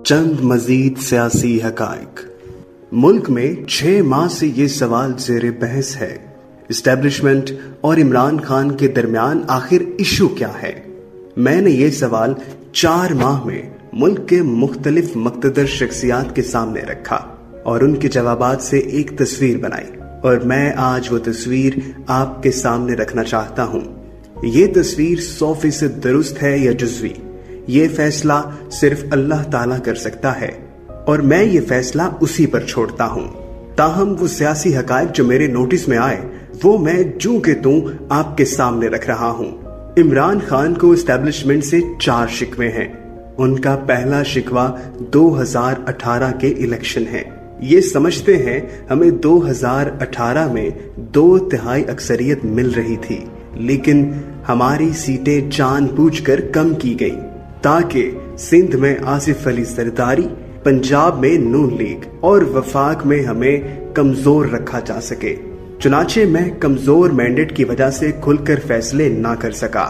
चंद मजीद सियासी हकाइक। मुल्क में 6 माह से ये सवाल ज़ेरे बहस है, इस्टेब्लिशमेंट और इमरान खान के दरमियान आखिर इशू क्या है। मैंने ये सवाल 4 माह में मुल्क के मुख्तलिफ मक्तदर शख्सियात के सामने रखा और उनके जवाबात से एक तस्वीर बनाई, और मैं आज वो तस्वीर आपके सामने रखना चाहता हूँ। ये तस्वीर 100% दुरुस्त है या जुज़वी, ये फैसला सिर्फ अल्लाह ताला कर सकता है और मैं ये फैसला उसी पर छोड़ता हूँ। ताहम वो सियासी हकायक जो मेरे नोटिस में आए वो मैं जूं के तूं आपके सामने रख रहा हूँ। इमरान खान को एस्टेब्लिशमेंट से 4 शिकवे हैं। उनका पहला शिकवा 2018 के इलेक्शन है। ये समझते हैं हमें 2018 में 2/3 अक्सरियत मिल रही थी, लेकिन हमारी सीटें जानबूझकर कम की गईं ताकि सिंध में आसिफ अली जरदारी, पंजाब में नून लीग और वफाक में हमें कमजोर रखा जा सके। चुनाचे मैं कमजोर मैंडेट की वजह से खुलकर फैसले ना कर सका।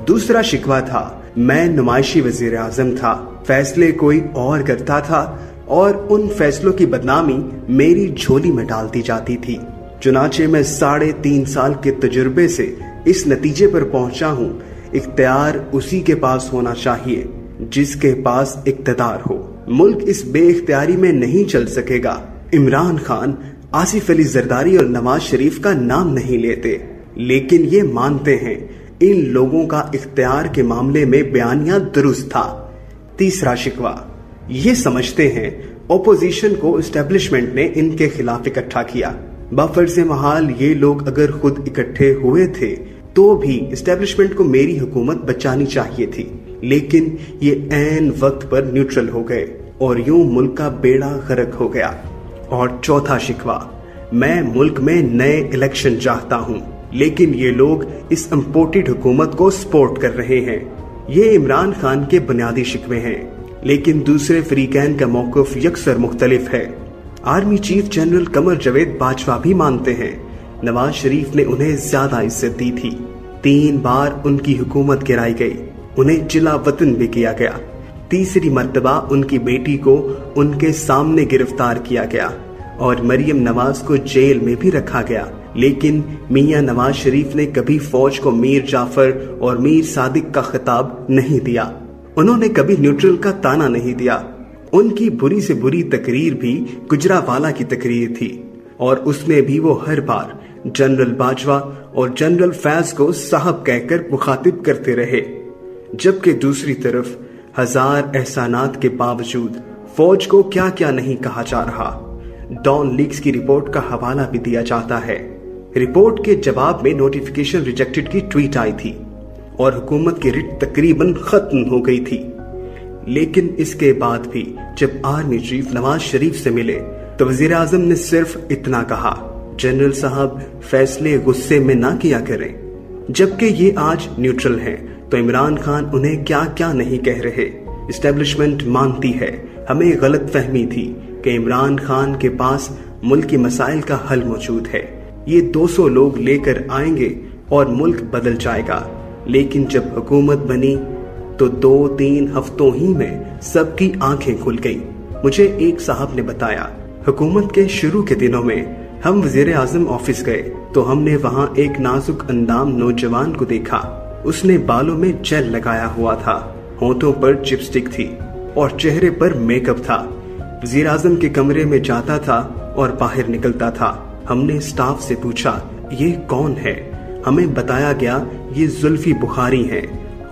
दूसरा शिकवा था मैं नुमाइशी वजीर आजम था, फैसले कोई और करता था और उन फैसलों की बदनामी मेरी झोली में डालती जाती थी। चुनाचे मैं 3.5 साल के तजुर्बे से इस नतीजे पर पहुंचा हूँ, इख्तियार उसी के पास होना चाहिए जिसके पास इख्तियार हो। मुल्क इस बेइख्तियारी में नहीं चल सकेगा। इमरान खान आसिफ अली जरदारी और नवाज शरीफ का नाम नहीं लेते, लेकिन ये मानते हैं इन लोगों का इख्तियार के मामले में बयानिया दुरुस्त था। तीसरा शिकवा, ये समझते हैं ओपोजिशन को एस्टेब्लिशमेंट ने इनके खिलाफ इकट्ठा किया। बफर्ज़े महाल ये लोग अगर खुद इकट्ठे हुए थे तो भी एस्टेब्लिशमेंट को मेरी हुकूमत बचानी चाहिए थी, लेकिन ये ऐन वक्त पर न्यूट्रल हो गए और यूं मुल्क का बेड़ा गर्क हो गया। और चौथा शिकवा, मैं मुल्क में नए इलेक्शन चाहता हूं, लेकिन ये लोग इस इम्पोर्टेड हुकूमत को सपोर्ट कर रहे हैं। ये इमरान खान के बुनियादी शिकवे हैं, लेकिन दूसरे फरीकैन का मौक़िफ़ यकसर मुख्तलिफ है। Army chief general Qamar Javed Bajwa भी मानते हैं नवाज शरीफ ने उन्हें ज्यादा इज्जत दी थी। 3 बार उनकी हुकूमत गिराई गई, उन्हें जिला वतन भी किया गया। तीसरी मर्तबा उनकी बेटी को उनके सामने गिरफ्तार किया गया और मरियम नवाज को जेल में भी रखा गया, लेकिन मियां नवाज शरीफ ने कभी फौज को मीर जाफर और मीर सादिक का खिताब नहीं दिया। उन्होंने कभी न्यूट्रल का ताना नहीं दिया। उनकी बुरी से बुरी तकरीर भी गुजरावाला की तकरीर थी और उसमें भी वो हर बार जनरल बाजवा और जनरल फैज को साहब कहकर मुखातिब करते रहे, जबकि दूसरी तरफ हजार एहसानात के बावजूद फौज को क्या क्या नहीं कहा जा रहा। डॉन लीक्स की रिपोर्ट का हवाला भी दिया जाता है। रिपोर्ट के जवाब में नोटिफिकेशन रिजेक्टेड की ट्वीट आई थी और हुकूमत की रिट तकरीबन खत्म हो गई थी। लेकिन इसके बाद भी जब आर्मी चीफ नवाज शरीफ से मिले तो वजीर आजम ने सिर्फ इतना कहा, जनरल साहब फैसले गुस्से में ना किया करें। जबकि ये आज न्यूट्रल हैं तो इमरान खान उन्हें क्या क्या नहीं कह रहे। एस्टेब्लिशमेंट मानती है हमें गलत फहमी थी कि इमरान खान के पास मुल्क के मसाइल का हल मौजूद है, ये 200 लोग लेकर आएंगे और मुल्क बदल जाएगा। लेकिन जब हुकूमत बनी तो 2-3 हफ्तों ही में सबकी आंखें खुल गईं। मुझे एक साहब ने बताया, हुकूमत के शुरू के दिनों में हम वजीर आजम ऑफिस गए तो हमने वहाँ एक नाजुक अंदाम नौजवान को देखा। उसने बालों में जेल लगाया हुआ था, होंठों पर चिपस्टिक थी और चेहरे पर मेकअप था। वजीर आजम के कमरे में जाता था और बाहर निकलता था। हमने स्टाफ से पूछा ये कौन है? हमें बताया गया ये जुल्फी बुखारी है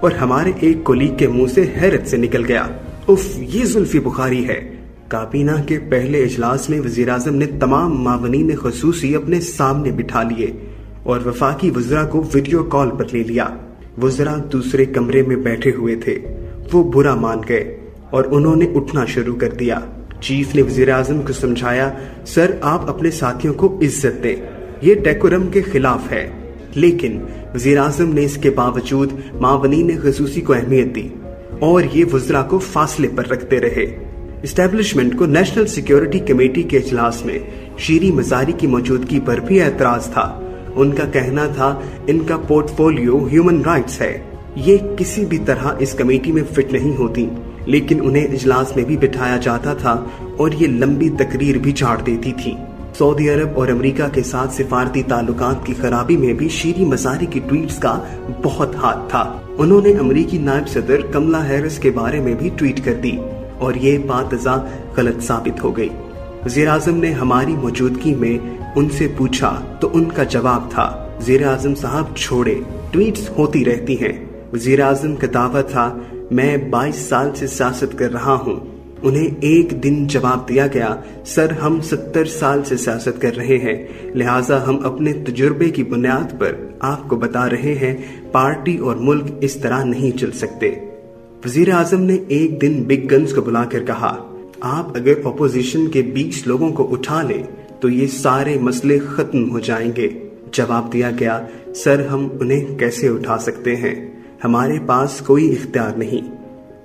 और हमारे एक कोलीग के मुंह से हैरत से निकल गया, उफ ये जुल्फी बुखारी है। काबीना के पहले इजलास में वजीर आजम ने तमाम मावनीन ख़ुसूसी अपने सामने बिठा लिए और वफाकी वज़रा को वीडियो कॉल पर ले लिया। वज़रा दूसरे कमरे में बैठे हुए थे। वो बुरा मान गए और उन्होंने उठना शुरू कर दिया। चीफ ने वजीर आजम को समझाया, सर आप अपने साथियों को इज्जत दें, ये डेकोरम के खिलाफ है। लेकिन वजीर आजम ने इसके बावजूद मावनीन ख़ुसूसी को अहमियत दी और ये वज़रा को फासले पर रखते रहे। एस्टेब्लिशमेंट को नेशनल सिक्योरिटी कमेटी के इजलास में शीरी मजारी की मौजूदगी पर भी एतराज था। उनका कहना था इनका पोर्टफोलियो ह्यूमन राइट्स है, ये किसी भी तरह इस कमेटी में फिट नहीं होती। लेकिन उन्हें इजलास में भी बिठाया जाता था और ये लंबी तकरीर भी झाड़ देती थी। सऊदी अरब और अमेरिका के साथ सिफारती ताल्लुकात की खराबी में भी शीरी मज़ारी की ट्वीट्स का बहुत हाथ था। उन्होंने अमेरिकी नायब सदर कमला हैरिस के बारे में भी ट्वीट कर दी और ये बात गलत साबित हो गई। वज़ीर-ए-आज़म ने हमारी मौजूदगी में उनसे पूछा तो उनका जवाब था, वज़ीर-ए-आज़म साहब छोड़े, ट्वीट्स होती रहती हैं। वज़ीर-ए-आज़म का दावा था, मैं 22 साल से सियासत कर रहा हूँ। उन्हें एक दिन जवाब दिया गया, सर हम 70 साल से सियासत कर रहे हैं, लिहाजा हम अपने तजुर्बे की बुनियाद पर आपको बता रहे हैं पार्टी और मुल्क इस तरह नहीं चल सकते। वज़ीर-ए-आज़म ने एक दिन बिग गन्स को बुलाकर कहा, आप अगर अपोजिशन के 20 लोगों को उठा लें तो ये सारे मसले खत्म हो जाएंगे। जवाब दिया गया, सर हम उन्हें कैसे उठा सकते हैं, हमारे पास कोई इख्तियार नहीं।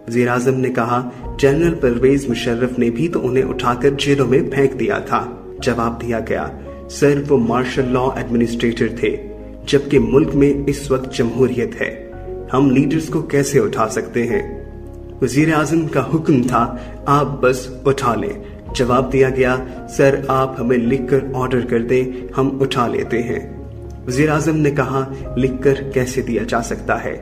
वज़ीर-ए-आज़म ने कहा, जनरल परवेज मुशर्रफ ने भी तो उन्हें उठाकर जेलों में फेंक दिया था। जवाब दिया गया, सर वो मार्शल लॉ एडमिनिस्ट्रेटर थे, जबकि मुल्क में इस वक्त जमहूरियत है, हम लीडर्स को कैसे उठा सकते हैं। वज़ीर-ए-आज़म का हुक्म था, आप बस उठा लें। जवाब दिया गया, सर आप हमें लिखकर ऑर्डर कर दें, हम उठा लेते हैं। वज़ीर-ए-आज़म ने कहा, लिखकर कैसे दिया जा सकता है।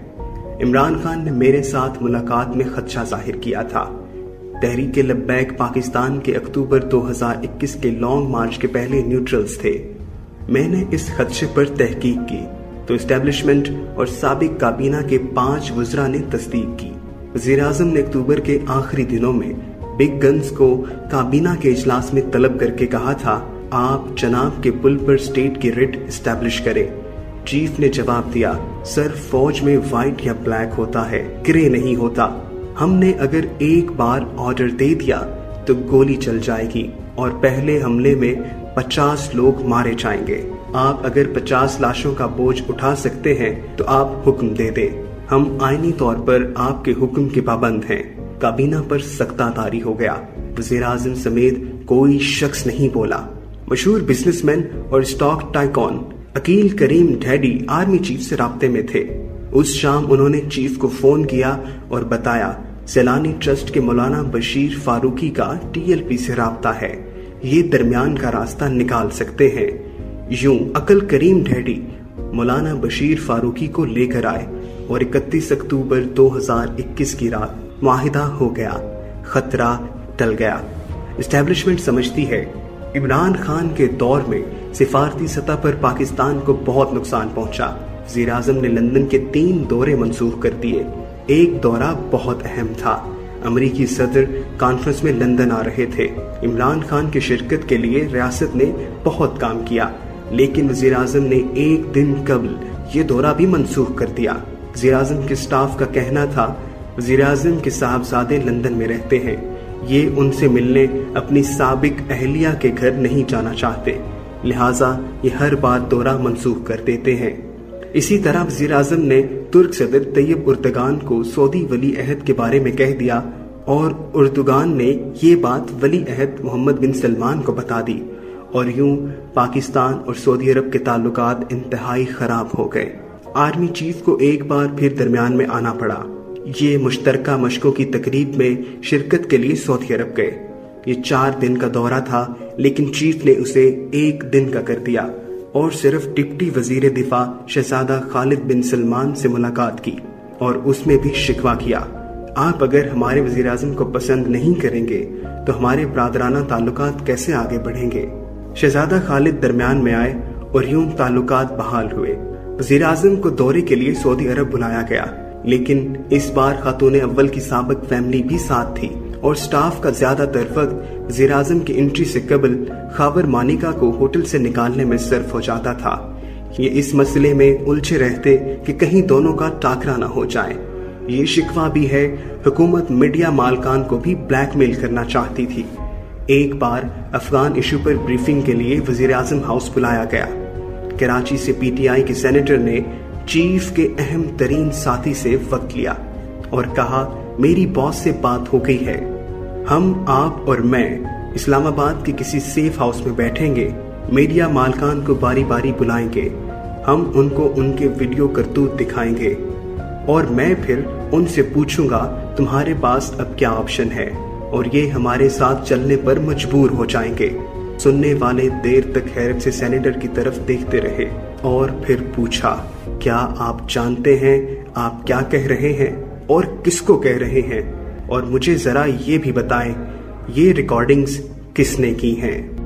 इमरान खान ने मेरे साथ मुलाकात में खदशा जाहिर किया था। तहरीक लब्बैक पाकिस्तान के अक्टूबर 2021 के लॉन्ग मार्च के पहले न्यूट्रल्स थे। मैंने इस खदशे पर तहकीक की तो एस्टेब्लिशमेंट और साबिक काबीना के 5 वज़रा ने तस्दीक की। वज़ीर-ए-आज़म ने अक्टूबर के आखिरी दिनों में बिग गन्स को काबीना के इजलास में तलब करके कहा था, आप जनाब के पुल पर स्टेट की रिट एस्टेब्लिश करें। चीफ ने जवाब दिया, सर फौज में व्हाइट या ब्लैक होता है, ग्रे नहीं होता। हमने अगर एक बार ऑर्डर दे दिया तो गोली चल जाएगी और पहले हमले में 50 लोग मारे जाएंगे। आप अगर 50 लाशों का बोझ उठा सकते हैं तो आप हुक्म दे दें, हम आईनी तौर पर आपके हुक्म के पाबंद हैं। काबीना पर सख्तातारी हो गया। वज़ीर-ए-आज़म समेत कोई शख्स नहीं बोला। मशहूर बिजनेसमैन और स्टॉक टाइकॉन अकील करीम डैडी आर्मी चीफ से राब्ते में थे। उस शाम उन्होंने चीफ को फोन किया और बताया, सैलानी ट्रस्ट के मौलाना बशीर फारूकी का TLP से राब्ता है, ये दरमियान का रास्ता निकाल सकते हैं। यूं अकल करीम डैडी मौलाना बशीर फारूकी को लेकर आए और 31 अक्टूबर 2021 की रात मुआहिदा हो गया, खतरा टल गया। एस्टेब्लिशमेंट समझती है इमरान खान के दौर में सिफारती सतह पर पाकिस्तान को बहुत नुकसान पहुंचा। वज़ीर-ए-आज़म ने लंदन के 3 दौरे मंसूख कर दिए। एक दौरा बहुत अहम था। अमेरिकी सदर कॉन्फ्रेंस में लंदन आ रहे थे। इमरान खान की शिरकत के लिए रियासत ने बहुत काम किया, लेकिन वज़ीर-ए-आज़म ने एक दिन कबल ये दौरा भी मंसूख कर दिया। वज़ीर-ए-आज़म के स्टाफ का कहना था, वज़ीर-ए-आज़म के साहबजादे लंदन में रहते हैं, ये उनसे मिलने अपनी साबिक अहलिया के घर नहीं जाना चाहते, लिहाजा ये हर बार दौरा मंसूख कर देते हैं। इसी तरह वज़ीर-ए-आज़म ने तुर्क सदर तैयब उर्दगान को सऊदी वली अहद के बारे में कह दिया और उर्दगान ने ये बात वली अहद मोहम्मद बिन सलमान को बता दी और यूं पाकिस्तान और सऊदी अरब के ताल्लुकात इंतहाई खराब हो गए। आर्मी चीफ को एक बार फिर दरमियान में आना पड़ा। ये मुश्तरका मशकों की तकरीब में शिरकत के लिए सऊदी अरब गए। ये 4 दिन का दौरा था, लेकिन चीफ ने उसे 1 दिन का कर दिया और सिर्फ डिप्टी वजीर दिफा शहजादा खालिद बिन सलमान से मुलाकात की और उसमें भी शिकवा किया, आप अगर हमारे वज़ीर-ए-आज़म को पसंद नहीं करेंगे तो हमारे ब्रादराना ताल्लुकात कैसे आगे बढ़ेंगे। शहजादा खालिद दरमियान में आए और यूं ताल्लुकात बहाल हुए। वज़ीर-ए-आज़म को दौरे के लिए सऊदी अरब बुलाया गया, लेकिन इस बार खातून अव्वल की साबिक फैमिली भी साथ थी और स्टाफ का ज्यादातर वक्त वज़ीर-ए-आज़म की एंट्री से कबल खावर मानिका को होटल से निकालने में सर्फ हो जाता था। ये इस मसले में उलझे रहते कि कहीं दोनों का टाकरा न हो जाए। ये शिकवा भी है, हुकूमत मीडिया मालकान को भी ब्लैकमेल करना चाहती थी। एक बार अफगान इशू पर ब्रीफिंग के लिए वज़ीर-ए-आज़म हाउस बुलाया गया। कराची से PTI के सेनेटर ने चीफ के अहम तरीन साथी से वक्त लिया और कहा, मेरी बॉस से बात हो गई है, हम आप और मैं इस्लामाबाद के किसी सेफ हाउस में बैठेंगे, मीडिया मालकान को बारी बारी बुलाएंगे, हम उनको उनके वीडियो करतूत दिखाएंगे। और मैं फिर उनसे पूछूंगा तुम्हारे पास अब क्या ऑप्शन है, और ये हमारे साथ चलने पर मजबूर हो जाएंगे। सुनने वाले देर तक हैरत से सेनेटर की तरफ देखते रहे और फिर पूछा, क्या आप जानते हैं आप क्या कह रहे हैं और किसको कह रहे हैं, और मुझे जरा ये भी बताएं ये रिकॉर्डिंग्स किसने की हैं।